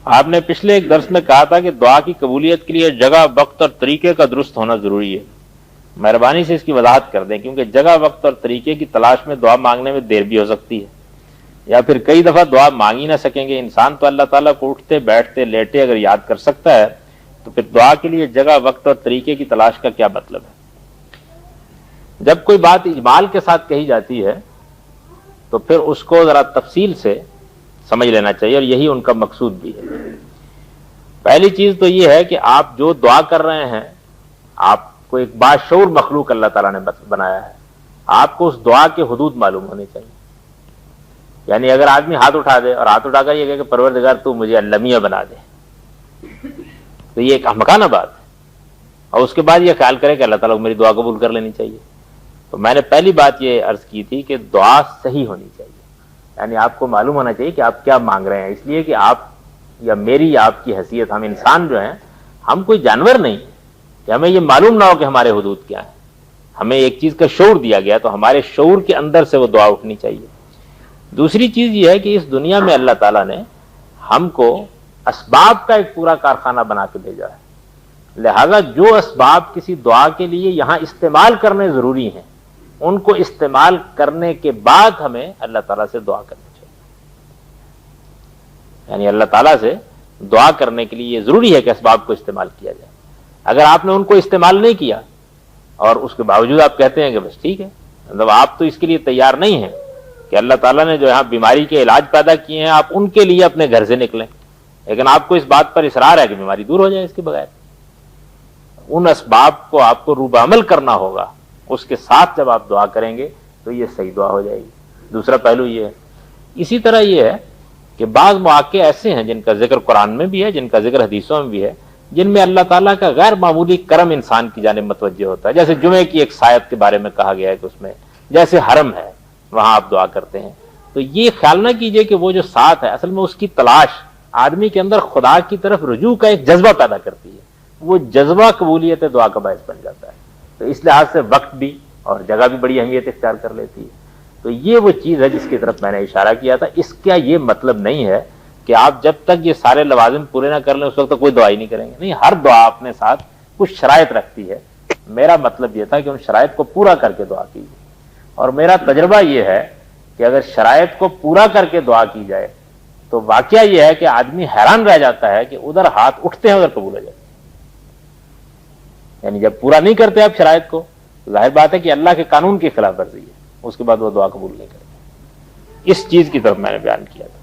آپ نے پچھلے ایک درس میں کہا تھا کہ دعا کی قبولیت کے لیے جگہ، وقت اور طریقے کا درست ہونا ضروری ہے. مہربانی سے اس کی وضاحت کر دیں، کیونکہ جگہ، وقت اور طریقے کی تلاش میں دعا مانگنے میں دیر بھی ہو سکتی ہے، یا پھر کئی دفعہ دعا مانگ ہی نہ سکیں گے. انسان تو اللہ تعالیٰ کو اٹھتے بیٹھتے لیٹے اگر یاد کر سکتا ہے تو پھر دعا کے لیے جگہ، وقت اور طریقے کی تلاش کا کیا مطلب ہے؟ جب کوئی بات اجمال کے ساتھ کہی جاتی ہے تو پھر اس کو ذرا تفصیل سے سمجھ لینا چاہیے، اور یہی ان کا مقصود بھی ہے. پہلی چیز تو یہ ہے کہ آپ جو دعا کر رہے ہیں، آپ کو ایک باشعور مخلوق اللہ تعالیٰ نے بنایا ہے، آپ کو اس دعا کے حدود معلوم ہونے چاہیے. یعنی اگر آدمی ہاتھ اٹھا دے اور ہاتھ اٹھا کر یہ کہے کہ پروردگار تو مجھے المیہ بنا دے، تو یہ ایک احمقانہ بات ہے، اور اس کے بعد یہ خیال کرے کہ اللہ تعالیٰ کو میری دعا قبول کر لینی چاہیے. تو میں نے پہلی بات یہ عرض کی تھی کہ دعا صحیح ہونی چاہیے، یعنی آپ کو معلوم ہونا چاہیے کہ آپ کیا مانگ رہے ہیں. اس لیے کہ آپ یا میری یا آپ کی حیثیت، ہم انسان جو ہیں، ہم کوئی جانور نہیں کہ ہمیں یہ معلوم نہ ہو کہ ہمارے حدود کیا ہیں. ہمیں ایک چیز کا شعور دیا گیا، تو ہمارے شعور کے اندر سے وہ دعا اٹھنی چاہیے. دوسری چیز یہ ہے کہ اس دنیا میں اللہ تعالیٰ نے ہم کو اسباب کا ایک پورا کارخانہ بنا کے بھیجا ہے، لہذا جو اسباب کسی دعا کے لیے یہاں استعمال کرنے ضروری ہیں، ان کو استعمال کرنے کے بعد ہمیں اللہ تعالیٰ سے دعا کرنی چاہیے. یعنی اللہ تعالیٰ سے دعا کرنے کے لیے یہ ضروری ہے کہ اسباب کو استعمال کیا جائے. اگر آپ نے ان کو استعمال نہیں کیا اور اس کے باوجود آپ کہتے ہیں کہ بس ٹھیک ہے، مطلب آپ تو اس کے لیے تیار نہیں ہیں کہ اللہ تعالیٰ نے جو یہاں بیماری کے علاج پیدا کیے ہیں آپ ان کے لیے اپنے گھر سے نکلیں، لیکن آپ کو اس بات پر اصرار ہے کہ بیماری دور ہو جائے اس کے بغیر. ان اسباب کو آپ کو روب عمل کرنا ہوگا، اس کے ساتھ جب آپ دعا کریں گے تو یہ صحیح دعا ہو جائے گی. دوسرا پہلو یہ ہے. اسی طرح یہ ہے کہ بعض مواقع ایسے ہیں جن کا ذکر قرآن میں بھی ہے، جن کا ذکر حدیثوں میں بھی ہے، جن میں اللہ تعالیٰ کا غیر معمولی کرم انسان کی جانب متوجہ ہوتا ہے. جیسے جمعے کی ایک ساعت کے بارے میں کہا گیا ہے کہ اس میں جیسے حرم ہے وہاں آپ دعا کرتے ہیں، تو یہ خیال نہ کیجئے کہ وہ جو ساتھ ہے اصل میں اس کی تلاش آدمی کے اندر خدا کی طرف رجوع کا ایک جذبہ پیدا کرتی ہے، وہ جذبہ قبولیت دعا کا باعث بن جاتا ہے. تو اس لحاظ سے وقت بھی اور جگہ بھی بڑی اہمیت اختیار کر لیتی ہے. تو یہ وہ چیز ہے جس کی طرف میں نے اشارہ کیا تھا. اس کا یہ مطلب نہیں ہے کہ آپ جب تک یہ سارے لوازم پورے نہ کر لیں اس وقت تک کوئی دعا ہی نہیں کریں گے. نہیں، ہر دعا اپنے ساتھ کچھ شرائط رکھتی ہے. میرا مطلب یہ تھا کہ ان شرائط کو پورا کر کے دعا کیجیے، اور میرا تجربہ یہ ہے کہ اگر شرائط کو پورا کر کے دعا کی جائے تو واقعہ یہ ہے کہ آدمی حیران رہ جاتا ہے کہ ادھر ہاتھ اٹھتے ہیں ادھر قبول ہو جاتے ہیں. یعنی جب پورا نہیں کرتے آپ شرائط کو، ظاہر بات ہے کہ اللہ کے قانون کی خلاف ورزی ہے، اس کے بعد وہ دعا قبول نہیں کرتے. اس چیز کی طرف میں نے بیان کیا تھا.